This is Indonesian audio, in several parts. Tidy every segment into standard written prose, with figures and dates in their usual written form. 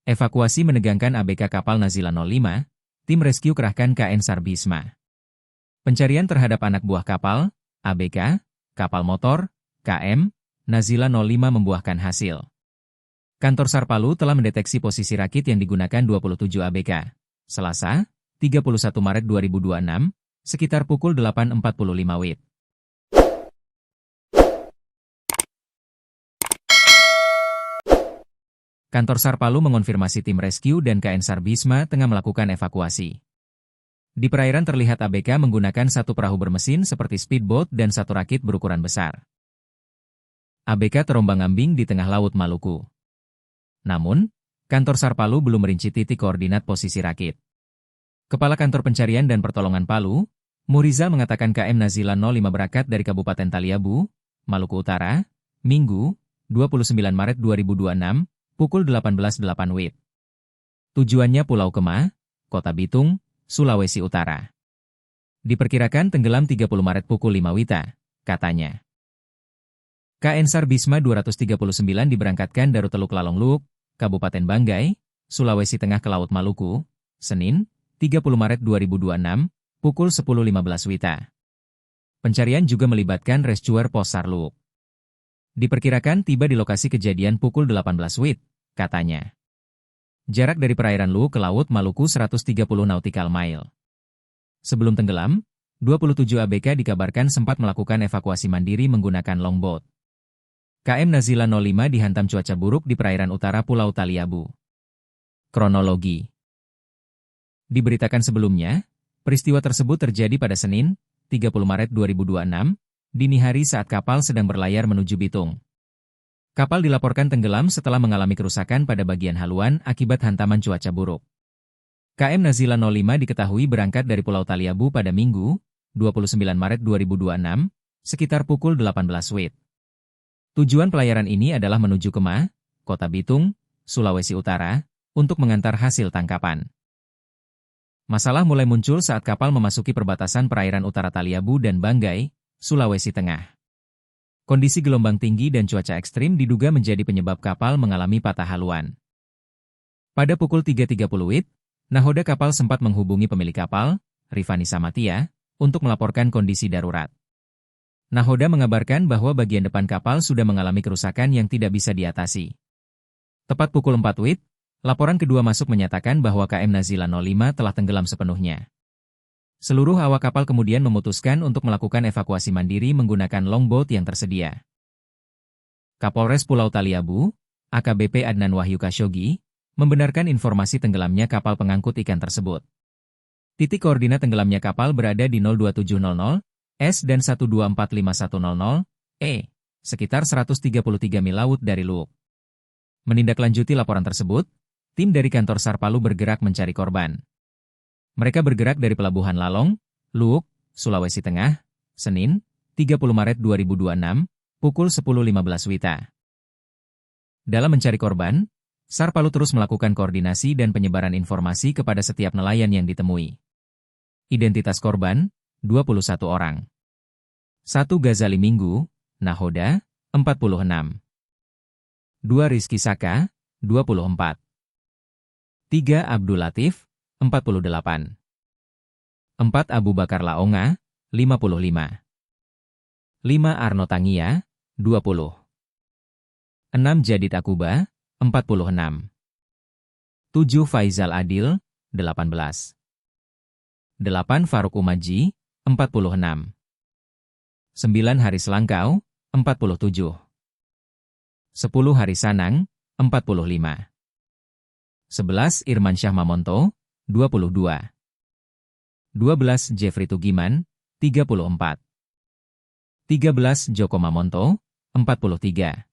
Evakuasi menegangkan ABK kapal Nazila 05, tim rescue kerahkan KN SAR Bhisma. Pencarian terhadap anak buah kapal, ABK, kapal motor, KM, Nazila 05 membuahkan hasil. Kantor SAR Palu telah mendeteksi posisi rakit yang digunakan 27 ABK. Selasa, 31 Maret 2026, sekitar pukul 8.45 WIB. Kantor SAR Palu mengonfirmasi tim rescue dan KN SAR Bhisma tengah melakukan evakuasi. Di perairan terlihat ABK menggunakan satu perahu bermesin seperti speedboat dan satu rakit berukuran besar. ABK terombang-ambing di tengah Laut Maluku. Namun, kantor SAR Palu belum merinci titik koordinat posisi rakit. Kepala Kantor Pencarian dan Pertolongan Palu, Muriza mengatakan KM Nazila 05 berangkat dari Kabupaten Taliabu, Maluku Utara, Minggu, 29 Maret 2026, pukul 18.08 WIB. Tujuannya Pulau Kema, Kota Bitung, Sulawesi Utara. Diperkirakan tenggelam 30 Maret pukul 5 WITA, katanya. KN SAR Bhisma 239 diberangkatkan dari Teluk Lalong Luuk, Kabupaten Banggai, Sulawesi Tengah ke Laut Maluku, Senin, 30 Maret 2026, pukul 10.15 WITA. Pencarian juga melibatkan rescuer pos SAR Luuk. Diperkirakan tiba di lokasi kejadian pukul 18 WIB, katanya. Jarak dari perairan Luuk ke Laut Maluku 130 nautical mile. Sebelum tenggelam, 27 ABK dikabarkan sempat melakukan evakuasi mandiri menggunakan longboat. KM Nazila 05 dihantam cuaca buruk di perairan utara Pulau Taliabu. Kronologi. Diberitakan sebelumnya, peristiwa tersebut terjadi pada Senin, 30 Maret 2026, dini hari saat kapal sedang berlayar menuju Bitung. Kapal dilaporkan tenggelam setelah mengalami kerusakan pada bagian haluan akibat hantaman cuaca buruk. KM Nazila 05 diketahui berangkat dari Pulau Taliabu pada Minggu, 29 Maret 2026, sekitar pukul 18 WIB. Tujuan pelayaran ini adalah menuju Kema, Kota Bitung, Sulawesi Utara, untuk mengantar hasil tangkapan. Masalah mulai muncul saat kapal memasuki perbatasan perairan utara Taliabu dan Banggai, Sulawesi Tengah. Kondisi gelombang tinggi dan cuaca ekstrim diduga menjadi penyebab kapal mengalami patah haluan. Pada pukul 3.30 WIB, nahoda kapal sempat menghubungi pemilik kapal, Rifani Samatia, untuk melaporkan kondisi darurat. Nahoda mengabarkan bahwa bagian depan kapal sudah mengalami kerusakan yang tidak bisa diatasi. Tepat pukul 4 WIB, laporan kedua masuk menyatakan bahwa KM Nazila 05 telah tenggelam sepenuhnya. Seluruh awak kapal kemudian memutuskan untuk melakukan evakuasi mandiri menggunakan longboat yang tersedia. Kapolres Pulau Taliabu, AKBP Adnan Wahyu Khashoggi, membenarkan informasi tenggelamnya kapal pengangkut ikan tersebut. Titik koordinat tenggelamnya kapal berada di 02700 S dan 1245100 E, sekitar 133 mil laut dari Luuk. Menindaklanjuti laporan tersebut, tim dari kantor SAR Palu bergerak mencari korban. Mereka bergerak dari Pelabuhan Lalong, Luuk, Sulawesi Tengah, Senin, 30 Maret 2026, pukul 10.15 WITA. Dalam mencari korban, SAR Palu terus melakukan koordinasi dan penyebaran informasi kepada setiap nelayan yang ditemui. Identitas korban, 21 orang. 1 Ghazali Minggu, nahoda, 46. 2 Rizky Saka, 24. 3 Abdul Latif, 48. 4 Abu Bakar Laonga, 55. 5 Arno Tangia, 20. 6 Jadid Akuba, 46. 7 Faizal Adil, 18. 8 Faruk Umaji, 46. 9 Haris Langkau, 47. 10 Haris Sanang, 45. 11 Irman Syah Mamonto, 22. 12 Jeffrey Tugiman, 34. 13 Joko Mamonto, 43.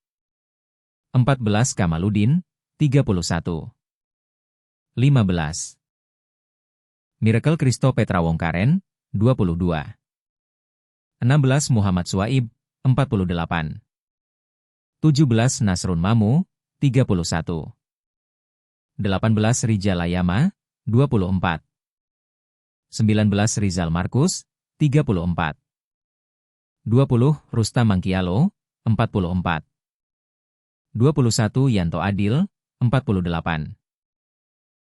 14 Kamaludin, 31. 15. Miracle Kristo Petra Wongkaren, 22. 16 Muhammad Suaib, 48. 17 Nasrun Mamu, 31. 18 Rijal Ayama, 24. 19 Rizal Markus, 34. 20 Rustam Mangkialo, 44. 21 Yanto Adil, 48.